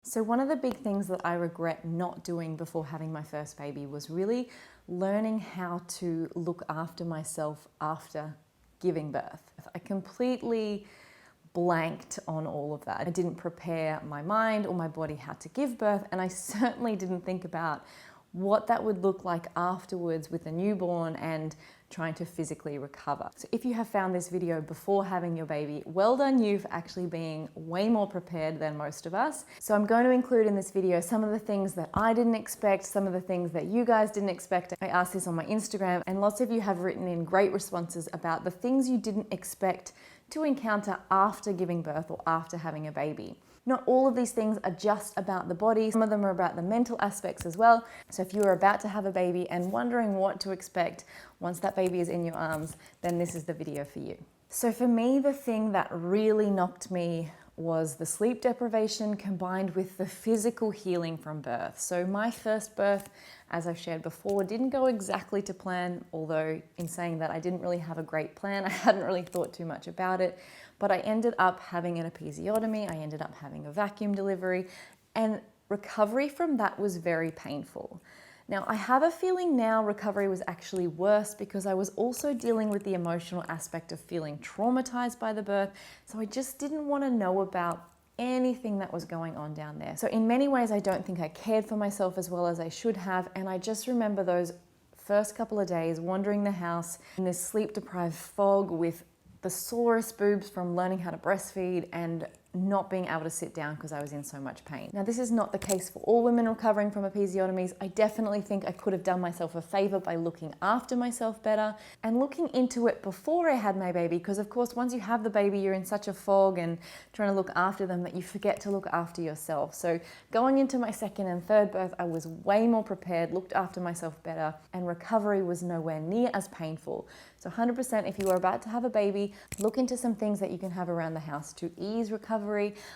So one of the big things that I regret not doing before having my first baby was really learning how to look after myself after giving birth. I completely blanked on all of that. I didn't prepare my mind or my body how to give birth, and I certainly didn't think about what that would look like afterwards with a newborn and trying to physically recover. So if you have found this video before having your baby, well done you for actually being way more prepared than most of us. So I'm going to include in this video some of the things that I didn't expect, some of the things that you guys didn't expect. I asked this on my Instagram, and lots of you have written in great responses about the things you didn't expect to encounter after giving birth or after having a baby. Not all of these things are just about the body. Some of them are about the mental aspects as well. So if you are about to have a baby and wondering what to expect once that baby is in your arms, then this is the video for you. So for me, the thing that really knocked me was the sleep deprivation combined with the physical healing from birth. So my first birth, as I've shared before, didn't go exactly to plan, although in saying that I didn't really have a great plan. I hadn't really thought too much about it, but I ended up having an episiotomy. I ended up having a vacuum delivery, and recovery from that was very painful. Now, I have a feeling now recovery was actually worse because I was also dealing with the emotional aspect of feeling traumatized by the birth. So I just didn't want to know about anything that was going on down there. So in many ways, I don't think I cared for myself as well as I should have. And I just remember those first couple of days wandering the house in this sleep-deprived fog with the sorest boobs from learning how to breastfeed and not being able to sit down because I was in so much pain. Now, this is not the case for all women recovering from episiotomies. I definitely think I could have done myself a favor by looking after myself better and looking into it before I had my baby, because of course, once you have the baby, you're in such a fog and trying to look after them that you forget to look after yourself. So going into my second and third birth, I was way more prepared, looked after myself better, and recovery was nowhere near as painful. So 100%, if you are about to have a baby, look into some things that you can have around the house to ease recovery.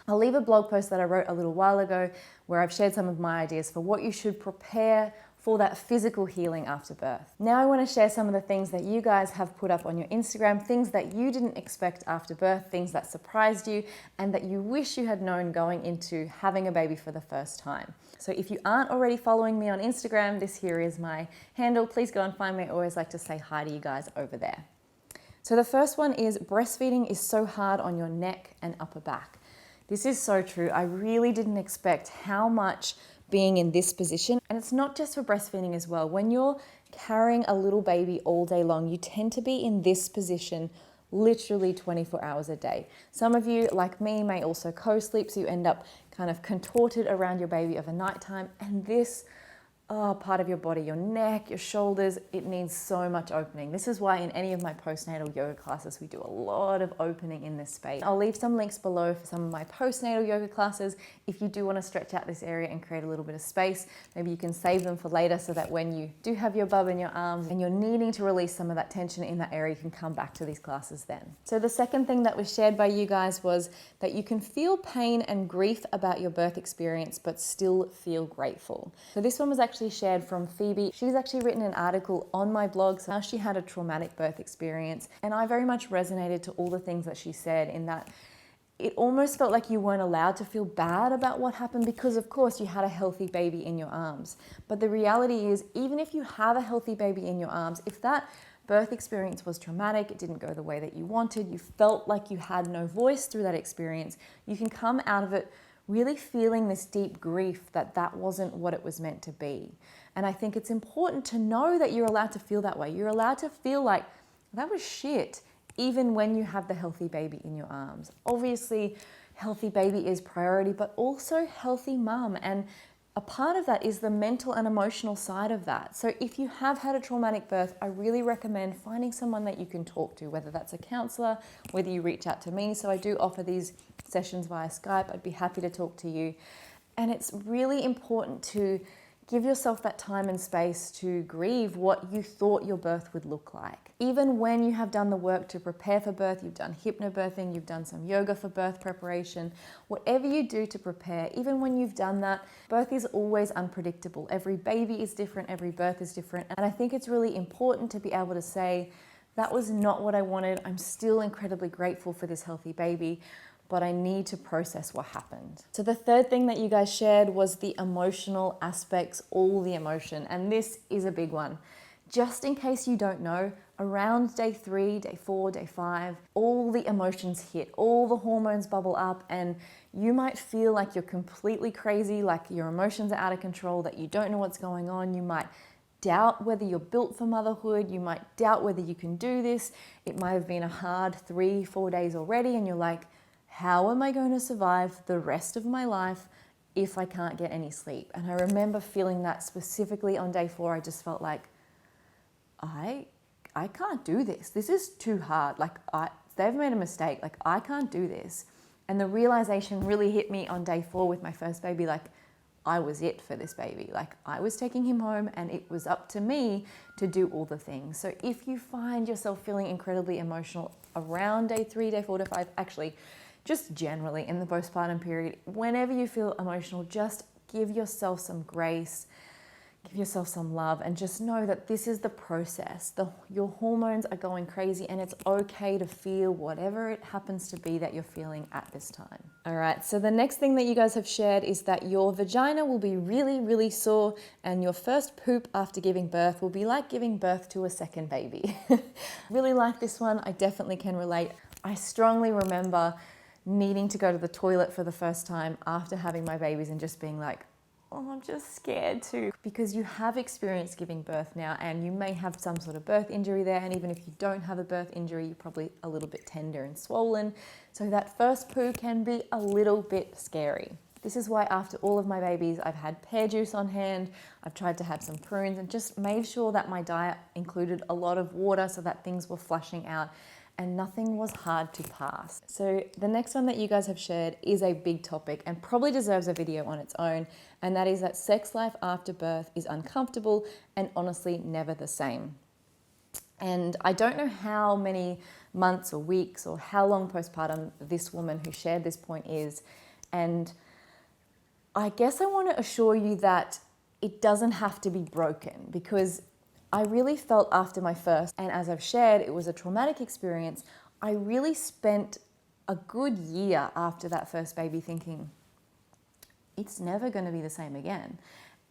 I'll leave a blog post that I wrote a little while ago where I've shared some of my ideas for what you should prepare for that physical healing after birth. Now I want to share some of the things that you guys have put up on your Instagram, things that you didn't expect after birth, things that surprised you, and that you wish you had known going into having a baby for the first time. So if you aren't already following me on Instagram, this here is my handle. Please go and find me. I always like to say hi to you guys over there. So the first one is breastfeeding is so hard on your neck and upper back. This is so true. I really didn't expect how much being in this position, and it's not just for breastfeeding as well. When you're carrying a little baby all day long, you tend to be in this position literally 24 hours a day. Some of you, like me, may also co-sleep, so you end up kind of contorted around your baby over nighttime, and this part of your body, your neck, your shoulders, it needs so much opening. This is why in any of my postnatal yoga classes, we do a lot of opening in this space. I'll leave some links below for some of my postnatal yoga classes. If you do want to stretch out this area and create a little bit of space, maybe you can save them for later so that when you do have your bub in your arms and you're needing to release some of that tension in that area, you can come back to these classes then. So the second thing that was shared by you guys was that you can feel pain and grief about your birth experience, but still feel grateful. So this one was actually shared from Phoebe. She's actually written an article on my blog, so how she had a traumatic birth experience, and I very much resonated to all the things that she said, in that it almost felt like you weren't allowed to feel bad about what happened because of course you had a healthy baby in your arms. But the reality is, even if you have a healthy baby in your arms, if that birth experience was traumatic, it didn't go the way that you wanted, you felt like you had no voice through that experience, you can come out of it really feeling this deep grief that that wasn't what it was meant to be. And I think it's important to know that you're allowed to feel that way. You're allowed to feel like that was shit, even when you have the healthy baby in your arms. Obviously, healthy baby is priority, but also healthy mum. And a part of that is the mental and emotional side of that. So if you have had a traumatic birth, I really recommend finding someone that you can talk to, whether that's a counselor, whether you reach out to me. So I do offer these sessions via Skype. I'd be happy to talk to you. And it's really important to give yourself that time and space to grieve what you thought your birth would look like. Even when you have done the work to prepare for birth, you've done hypnobirthing, you've done some yoga for birth preparation, whatever you do to prepare, even when you've done that, birth is always unpredictable. Every baby is different, every birth is different. And I think it's really important to be able to say, that was not what I wanted. I'm still incredibly grateful for this healthy baby, but I need to process what happened. So the third thing that you guys shared was the emotional aspects, all the emotion. And this is a big one. Just in case you don't know, around day 3, day 4, day 5, all the emotions hit, all the hormones bubble up, and you might feel like you're completely crazy, like your emotions are out of control, that you don't know what's going on. You might doubt whether you're built for motherhood. You might doubt whether you can do this. It might have been a hard 3-4 days already, and you're like, how am I going to survive the rest of my life if I can't get any sleep? And I remember feeling that specifically on day 4. I just felt like, I can't do this. This is too hard. Like, they've made a mistake. Like, I can't do this. And the realization really hit me on day 4 with my first baby. Like, I was it for this baby. Like, I was taking him home, and it was up to me to do all the things. So if you find yourself feeling incredibly emotional around day 3, day 4, day 5, actually, just generally in the postpartum period, whenever you feel emotional, just give yourself some grace, give yourself some love, and just know that this is the process. Your hormones are going crazy, and it's okay to feel whatever it happens to be that you're feeling at this time. All right, so the next thing that you guys have shared is that your vagina will be really, really sore, and your first poop after giving birth will be like giving birth to a second baby. Really like this one. I definitely can relate. I strongly remember needing to go to the toilet for the first time after having my babies and just being like, oh, I'm just scared too. Because you have experienced giving birth now, and you may have some sort of birth injury there. And even if you don't have a birth injury, you're probably a little bit tender and swollen. So that first poo can be a little bit scary. This is why after all of my babies, I've had pear juice on hand. I've tried to have some prunes and just made sure that my diet included a lot of water so that things were flushing out and nothing was hard to pass. So the next one that you guys have shared is a big topic and probably deserves a video on its own, and that is that sex life after birth is uncomfortable and honestly never the same. And I don't know how many months or weeks or how long postpartum this woman who shared this point is, and I guess I want to assure you that it doesn't have to be broken, because I really felt after my first, and as I've shared, it was a traumatic experience. I really spent a good year after that first baby thinking, it's never going to be the same again.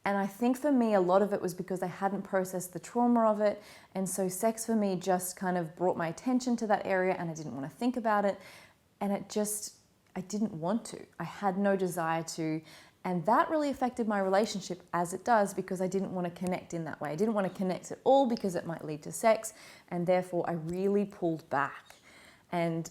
And I think for me, a lot of it was because I hadn't processed the trauma of it. And so sex for me just kind of brought my attention to that area, and I didn't want to think about it. And I didn't want to. I had no desire to. And that really affected my relationship, as it does, because I didn't want to connect in that way. I didn't want to connect at all because it might lead to sex, and therefore I really pulled back. And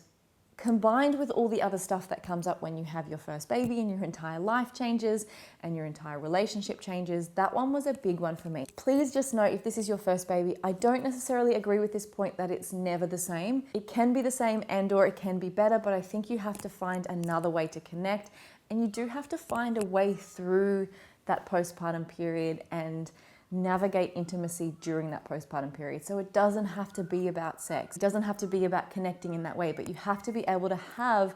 combined with all the other stuff that comes up when you have your first baby and your entire life changes and your entire relationship changes, that one was a big one for me. Please just know, if this is your first baby, I don't necessarily agree with this point that it's never the same. It can be the same and/or it can be better, but I think you have to find another way to connect. And you do have to find a way through that postpartum period and navigate intimacy during that postpartum period. So it doesn't have to be about sex. It doesn't have to be about connecting in that way, but you have to be able to have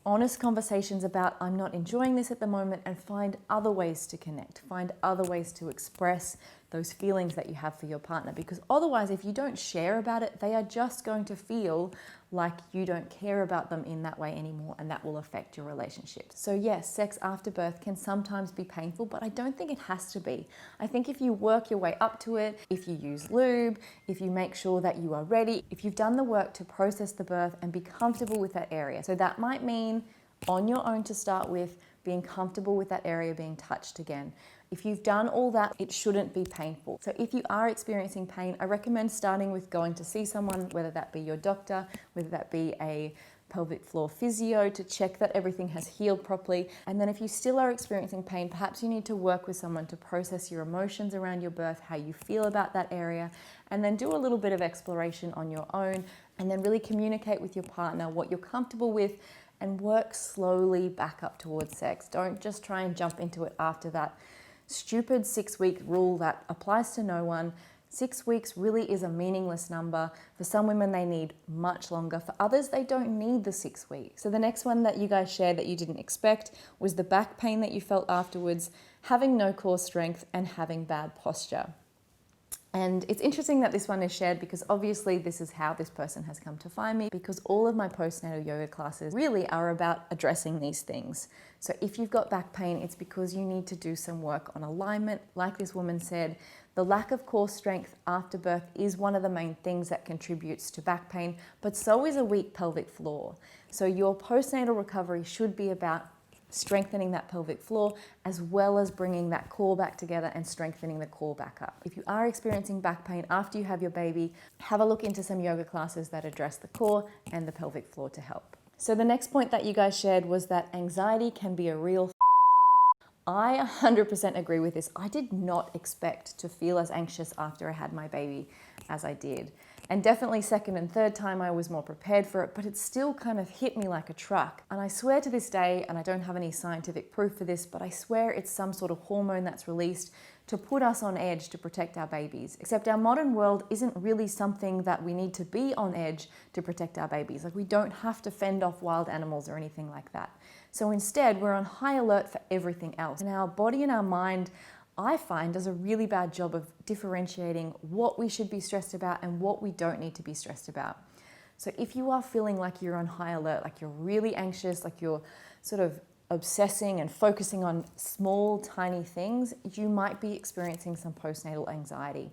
honest conversations about, I'm not enjoying this at the moment, and find other ways to connect, find other ways to express those feelings that you have for your partner. Because otherwise, if you don't share about it, they are just going to feel like you don't care about them in that way anymore, and that will affect your relationship. So yes, sex after birth can sometimes be painful, but I don't think it has to be. I think if you work your way up to it, if you use lube, if you make sure that you are ready, if you've done the work to process the birth and be comfortable with that area. So that might mean on your own to start with, being comfortable with that area being touched again. If you've done all that, it shouldn't be painful. So if you are experiencing pain, I recommend starting with going to see someone, whether that be your doctor, whether that be a pelvic floor physio, to check that everything has healed properly. And then if you still are experiencing pain, perhaps you need to work with someone to process your emotions around your birth, how you feel about that area, and then do a little bit of exploration on your own, and then really communicate with your partner what you're comfortable with, and work slowly back up towards sex. Don't just try and jump into it after that stupid 6-week rule that applies to no one. 6 weeks really is a meaningless number. For some women, they need much longer. For others, they don't need the 6 weeks. So the next one that you guys shared that you didn't expect was the back pain that you felt afterwards, having no core strength, and having bad posture. And it's interesting that this one is shared because obviously this is how this person has come to find me, because all of my postnatal yoga classes really are about addressing these things. So if you've got back pain, it's because you need to do some work on alignment. Like this woman said, the lack of core strength after birth is one of the main things that contributes to back pain, but so is a weak pelvic floor. So your postnatal recovery should be about strengthening that pelvic floor, as well as bringing that core back together and strengthening the core back up. If you are experiencing back pain after you have your baby, have a look into some yoga classes that address the core and the pelvic floor to help. So the next point that you guys shared was that anxiety can be a real I 100% agree with this. I did not expect to feel as anxious after I had my baby as I did. And definitely second and third time I was more prepared for it, but it still kind of hit me like a truck. And I swear to this day, and I don't have any scientific proof for this, but I swear it's some sort of hormone that's released to put us on edge to protect our babies. Except our modern world isn't really something that we need to be on edge to protect our babies. Like, we don't have to fend off wild animals or anything like that. So instead, we're on high alert for everything else. And our body and our mind, I find, does a really bad job of differentiating what we should be stressed about and what we don't need to be stressed about. So if you are feeling like you're on high alert, like you're really anxious, like you're sort of obsessing and focusing on small, tiny things, you might be experiencing some postnatal anxiety.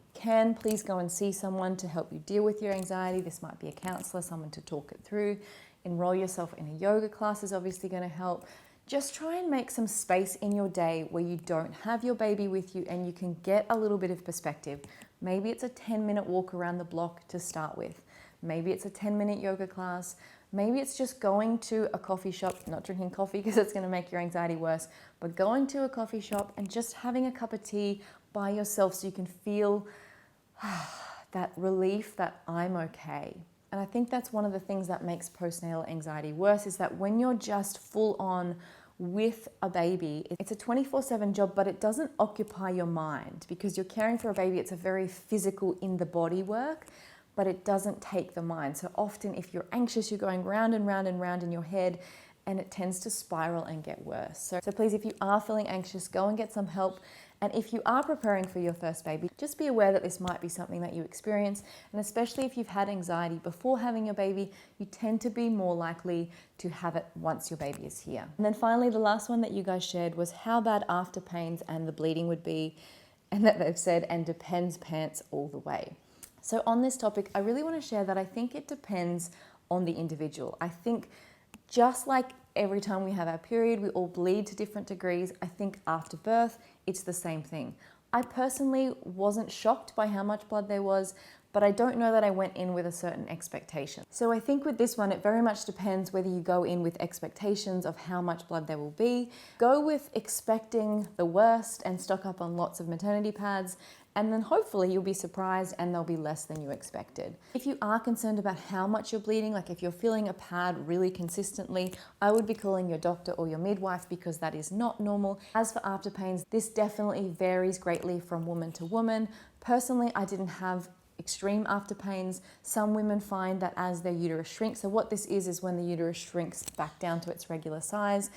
Please go and see someone to help you deal with your anxiety. This might be a counselor, someone to talk it through. Enroll yourself in a yoga class is obviously going to help. Just try and make some space in your day where you don't have your baby with you and you can get a little bit of perspective. Maybe it's a 10-minute walk around the block to start with. Maybe it's a 10-minute yoga class. Maybe it's just going to a coffee shop, not drinking coffee because it's going to make your anxiety worse, but going to a coffee shop and just having a cup of tea by yourself so you can feel that relief that I'm okay. And I think that's one of the things that makes postnatal anxiety worse, is that when you're just full on with a baby, it's a 24/7 job, but it doesn't occupy your mind because you're caring for a baby. It's a very physical, in the body work, but it doesn't take the mind. So often if you're anxious, you're going round and round and round in your head, and it tends to spiral and get worse. So please, if you are feeling anxious, go and get some help. And if you are preparing for your first baby, just be aware that this might be something that you experience. And especially if you've had anxiety before having your baby, you tend to be more likely to have it once your baby is here. And then finally, the last one that you guys shared was how bad after pains and the bleeding would be, and that they've said, and depends pants all the way. So on this topic, I really want to share that I think it depends on the individual. I think just like every time we have our period, we all bleed to different degrees. I think after birth, it's the same thing. I personally wasn't shocked by how much blood there was, but I don't know that I went in with a certain expectation. So I think with this one, it very much depends whether you go in with expectations of how much blood there will be. Go with expecting the worst and stock up on lots of maternity pads, and then hopefully you'll be surprised and they'll be less than you expected. If you are concerned about how much you're bleeding, like if you're feeling a pad really consistently, I would be calling your doctor or your midwife because that is not normal. As for after pains, this definitely varies greatly from woman to woman. Personally, I didn't have extreme after pains. Some women find that as their uterus shrinks, so what this is when the uterus shrinks back down to its regular size,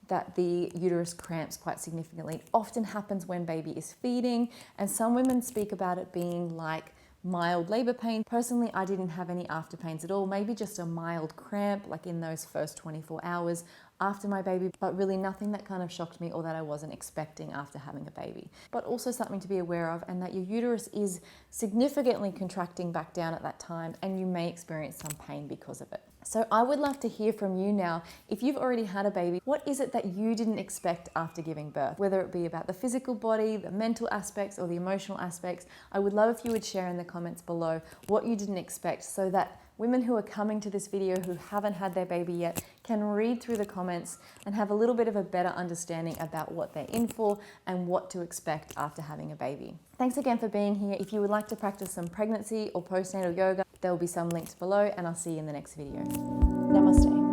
that the uterus cramps quite significantly. It often happens when baby is feeding, and some women speak about it being like mild labor pain. Personally, I didn't have any after pains at all, maybe just a mild cramp like in those first 24 hours after my baby, but really nothing that kind of shocked me or that I wasn't expecting after having a baby. But also something to be aware of, and that your uterus is significantly contracting back down at that time, and you may experience some pain because of it. So I would love to hear from you now. If you've already had a baby, what is it that you didn't expect after giving birth? Whether it be about the physical body, the mental aspects, or the emotional aspects, I would love if you would share in the comments below what you didn't expect, so that women who are coming to this video who haven't had their baby yet can read through the comments and have a little bit of a better understanding about what they're in for and what to expect after having a baby. Thanks again for being here. If you would like to practice some pregnancy or postnatal yoga, there will be some links below, and I'll see you in the next video. Namaste.